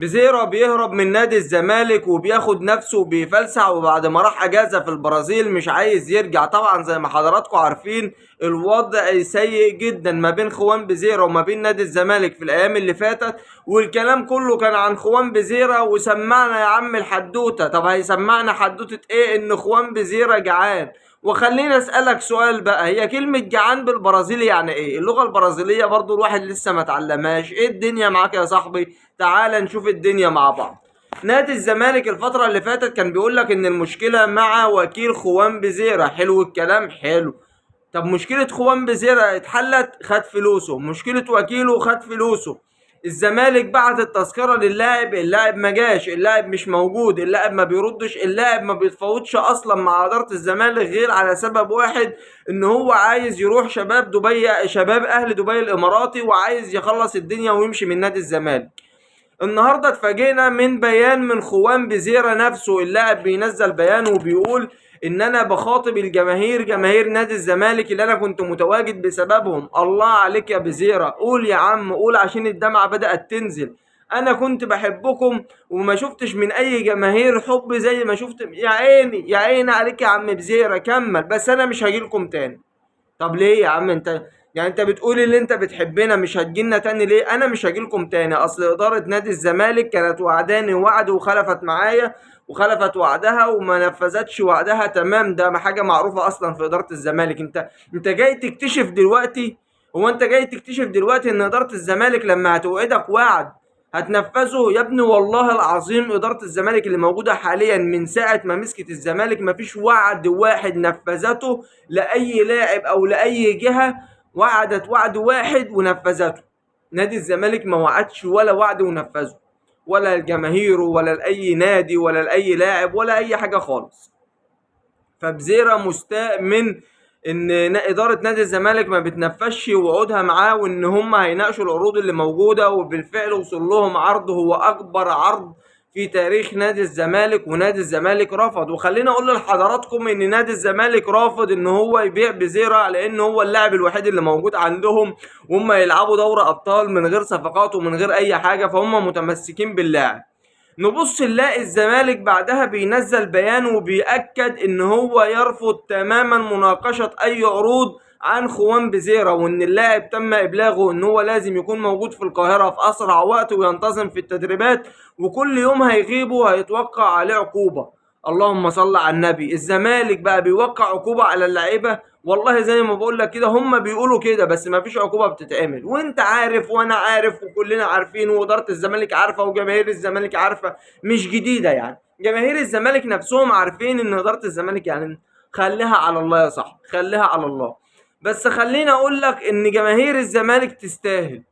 بيزيرا بيهرب من نادي الزمالك وبياخد نفسه وبيفلسع، وبعد ما راح اجازة في البرازيل مش عايز يرجع. طبعا زي ما حضراتكم عارفين الوضع سيء جدا ما بين خوان بيزيرا وما بين نادي الزمالك في الايام اللي فاتت، والكلام كله كان عن خوان بيزيرا. وسمعنا يا عم الحدوتة. طب هيسمعنا حدوتة ايه؟ ان خوان بيزيرا جعان. وخليني اسألك سؤال بقى، هي كلمة جعان بالبرازيلي يعني ايه؟ اللغة البرازيلية برضو الواحد لسه ما اتعلمهاش. ايه الدنيا معاك يا صاحبي؟ تعال نشوف الدنيا مع بعض. نادي الزمالك الفترة اللي فاتت كان بيقول لك ان المشكلة مع وكيل خوان بيزيرا. حلو الكلام، حلو. طب مشكلة خوان بيزيرا اتحلت، خد فلوسه. مشكلة وكيله، خد فلوسه. الزمالك بعت التذكرة للاعب، اللاعب ما جاش، اللاعب مش موجود، اللاعب ما بيردش، اللاعب ما بيتفاوضش اصلا مع ادارة الزمالك غير على سبب واحد، ان هو عايز يروح شباب دبي، شباب اهل دبي الاماراتي، وعايز يخلص الدنيا ويمشي من نادي الزمالك. النهارده اتفاجئنا من بيان من خوان بيزيرا نفسه. اللاعب بينزل بيان وبيقول ان انا بخاطب الجماهير، جماهير نادي الزمالك اللي انا كنت متواجد بسببهم. الله عليك يا بيزيرا، قول يا عم، قول عشان الدمعة بدأت تنزل. انا كنت بحبكم وما شفتش من اي جماهير حب زي ما شفت. يا عيني يا عيني عليك يا عم بيزيرا، كمل. بس انا مش هجيلكم تاني. طب ليه يا عم انت؟ يعني انت بتقول اللي انت بتحبنا مش هتجيلنا تاني ليه؟ انا مش هجيلكم تاني. اصل ادارة نادي الزمالك كانت وعداني وعد وخلفت معايا وخلفت وعدها وما نفذتش وعدها. تمام، ده حاجة معروفة اصلا في ادارة الزمالك. انت جاي تكتشف دلوقتي؟ هو انت جاي تكتشف دلوقتي ان ادارة الزمالك لما هتوعدك وعد هتنفذه؟ يا ابني والله العظيم ادارة الزمالك اللي موجودة حاليا من ساعة ما مسكت الزمالك مفيش وعد واحد نفذته لأي لاعب أو لأي جهة. وعدت وعد واحد ونفذته. نادي الزمالك ما وعدش ولا وعد ونفذه، ولا الجماهير ولا لأي نادي ولا لأي لاعب ولا أي حاجة خالص. فبزيرة مستاء من ان اداره نادي الزمالك ما بتنفذش وعودها معاه، وان هم هيناقشوا العروض اللي موجوده. وبالفعل وصل لهم عرض هو اكبر عرض في تاريخ نادي الزمالك، ونادي الزمالك رفض. وخلينا اقول لحضراتكم ان نادي الزمالك رافض ان هو يبيع بزيرة، لان هو اللاعب الوحيد اللي موجود عندهم، وهم يلعبوا دوري ابطال من غير صفقات ومن غير اي حاجه، فهم متمسكين باللاعب. نبص نلاقي الزمالك بعدها بينزل بيان وبيأكد ان هو يرفض تماما مناقشة اي عروض عن خوان بيزيرا، وان اللاعب تم ابلاغه ان هو لازم يكون موجود في القاهرة في اسرع وقت وينتظم في التدريبات، وكل يوم هيغيبه هيتوقع عليه عقوبة. اللهم صل على النبي. الزمالك بقى بيوقع عقوبة على اللعيبة. والله زي ما بقول لك كده، هم بيقولوا كده بس ما فيش عقوبة بتتعمل. وانت عارف وانا عارف وكلنا عارفين وادارة الزمالك عارفة وجماهير الزمالك عارفة، مش جديدة يعني. جماهير الزمالك نفسهم عارفين ان ادارة الزمالك يعني خليها على الله يا صاحبي، خليها على الله. بس خليني اقول لك ان جماهير الزمالك تستاهل،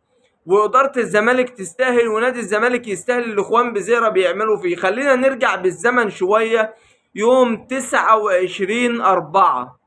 وإدارة الزمالك تستاهل، ونادي الزمالك يستاهل اللي اخوان بزيرة بيعملوا فيه. خلينا نرجع بالزمن شوية. يوم 29/4،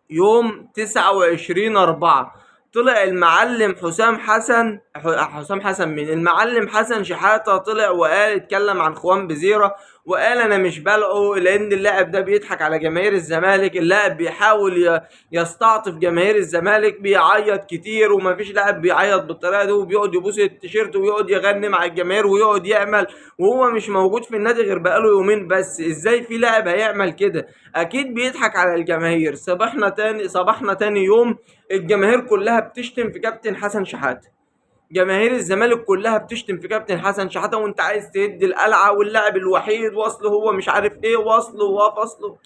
يوم 29/4 طلع المعلم حسام حسن، حسام حسن من المعلم حسن شحاتة، طلع وقال اتكلم عن خوان بزيرة وقال انا مش بلعه لان اللاعب ده بيضحك على جماهير الزمالك. اللاعب بيحاول يستعطف جماهير الزمالك، بيعيط كتير ومفيش لاعب بيعيط بالطريقه دي، وبيقعد يبوس التيشيرت ويقعد يغني مع الجماهير ويقعد يعمل، وهو مش موجود في النادي غير بقاله يومين بس. ازاي في لاعب هيعمل كده؟ اكيد بيضحك على الجماهير. صباحنا تاني يوم الجماهير كلها بتشتم في كابتن حسن شحاتة. جماهير الزمالك كلها بتشتم في كابتن حسن شحاتة، وانت عايز تهد القلعة واللاعب الوحيد واصله هو مش عارف ايه، واصله وفصله.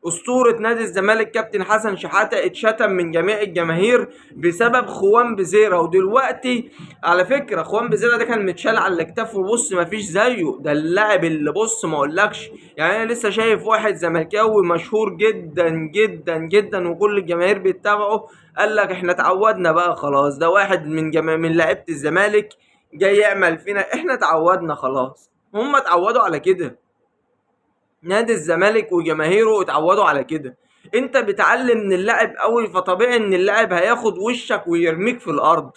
أسطورة نادي الزمالك كابتن حسن شحاتة اتشتم من جميع الجماهير بسبب خوان بزيرة. ودلوقتي على فكرة خوان بزيرة ده كان متشال على الاكتاف، وبص مفيش زيه. ده اللاعب اللي بص ما اقولكش يعني. انا لسه شايف واحد زملكاوي مشهور جدا جدا جدا وكل الجماهير بيتابعه، قال لك احنا اتعودنا بقى خلاص، ده واحد من لعيبة الزمالك جاي يعمل فينا، احنا اتعودنا خلاص. هم اتعودوا على كده. نادي الزمالك وجماهيره اتعودوا على كده. انت بتعلم من اللاعب قوي، فطبيعي ان اللاعب هياخد وشك ويرميك في الارض.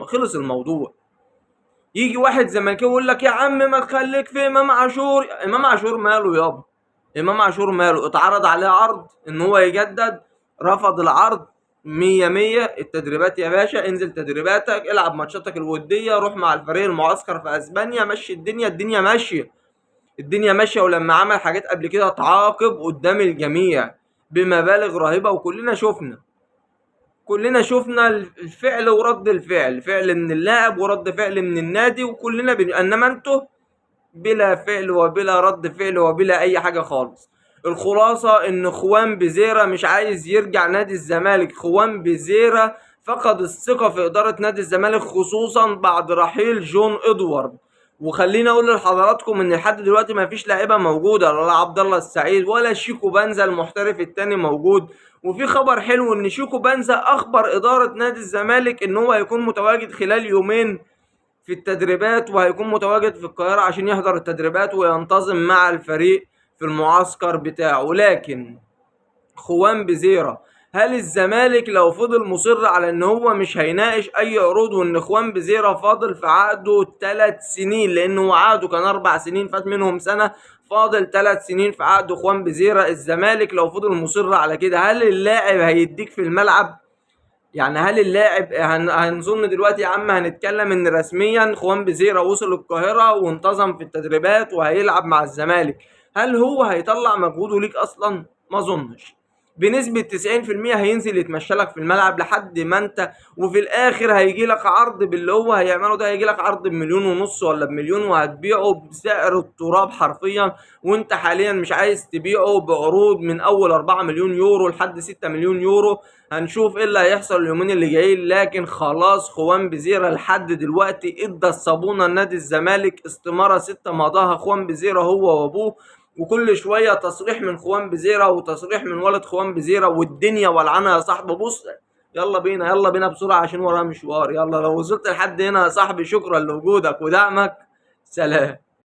خلص الموضوع. يجي واحد زملكاوي يقول لك يا عم ما تخليك في امام عاشور. امام عاشور ماله يابا؟ امام عاشور ماله؟ اتعرض عليه عرض ان هو يجدد، رفض العرض. مية مية. التدريبات يا باشا، انزل تدريباتك، العب ماتشاتك الودية، روح مع الفريق المعسكر في اسبانيا، مشي الدنيا، الدنيا ماشية، الدنيا ماشية. ولما عمل حاجات قبل كده اتعاقب قدام الجميع بمبالغ رهيبة، وكلنا شفنا، كلنا شفنا الفعل ورد الفعل، فعل من اللاعب ورد فعل من النادي، وكلنا انما انتوا بلا فعل وبلا رد فعل وبلا اي حاجة خالص. الخلاصة ان خوان بيزيرا مش عايز يرجع نادي الزمالك. خوان بيزيرا فقد الثقة في إدارة نادي الزمالك، خصوصا بعد رحيل جون إدوارد. وخليني اقول لحضراتكم ان لحد دلوقتي ما فيش لاعيبه موجوده، لا عبد الله السعيد ولا شيكو بنزا المحترف التاني موجود. وفي خبر حلو ان شيكو بنزا اخبر اداره نادي الزمالك ان هو هيكون متواجد خلال يومين في التدريبات، وهيكون متواجد في القاهرة عشان يحضر التدريبات وينتظم مع الفريق في المعسكر بتاعه. لكن خوان بيزيرا، هل الزمالك لو فضل مصر على ان هو مش هيناقش اي عروض، وان خوان بيزيرا فاضل في عقده 3 سنين، لانه عقده كان 4 سنين فات منهم سنة، فاضل 3 سنين في عقد خوان بيزيرا، الزمالك لو فضل مصر على كده هل اللاعب هيديك في الملعب؟ يعني هل اللاعب هنظن دلوقتي يا عم، هنتكلم ان رسميا خوان بيزيرا وصل القاهرة وانتظم في التدريبات وهيلعب مع الزمالك، هل هو هيطلع مجهوده ليك اصلا؟ ما اظنش. بنسبة 90% هينزل يتمشى لك في الملعب لحد ما انت، وفي الاخر هيجي لك عرض باللي هو هيعمله ده، هيجي لك عرض بمليون ونص ولا بمليون، وهتبيعه بسعر التراب حرفيا. وانت حاليا مش عايز تبيعه بعروض من اول 4 مليون يورو لحد 6 مليون يورو. هنشوف ايه اللي هيحصل اليومين اللي جايين. لكن خلاص خوان بيزيرا لحد دلوقتي ادى الصابونه لنادي الزمالك، استماره 6 مضاها خوان بيزيرا هو وابوه، وكل شويه تصريح من خوان بيزيرا وتصريح من ولد خوان بيزيرا، والدنيا ولعانه يا صاحبي. بص، يلا بينا يلا بينا بسرعه عشان ورايا مشوار. يلا لو وصلت لحد هنا يا صاحبي، شكرا لوجودك ودعمك. سلام.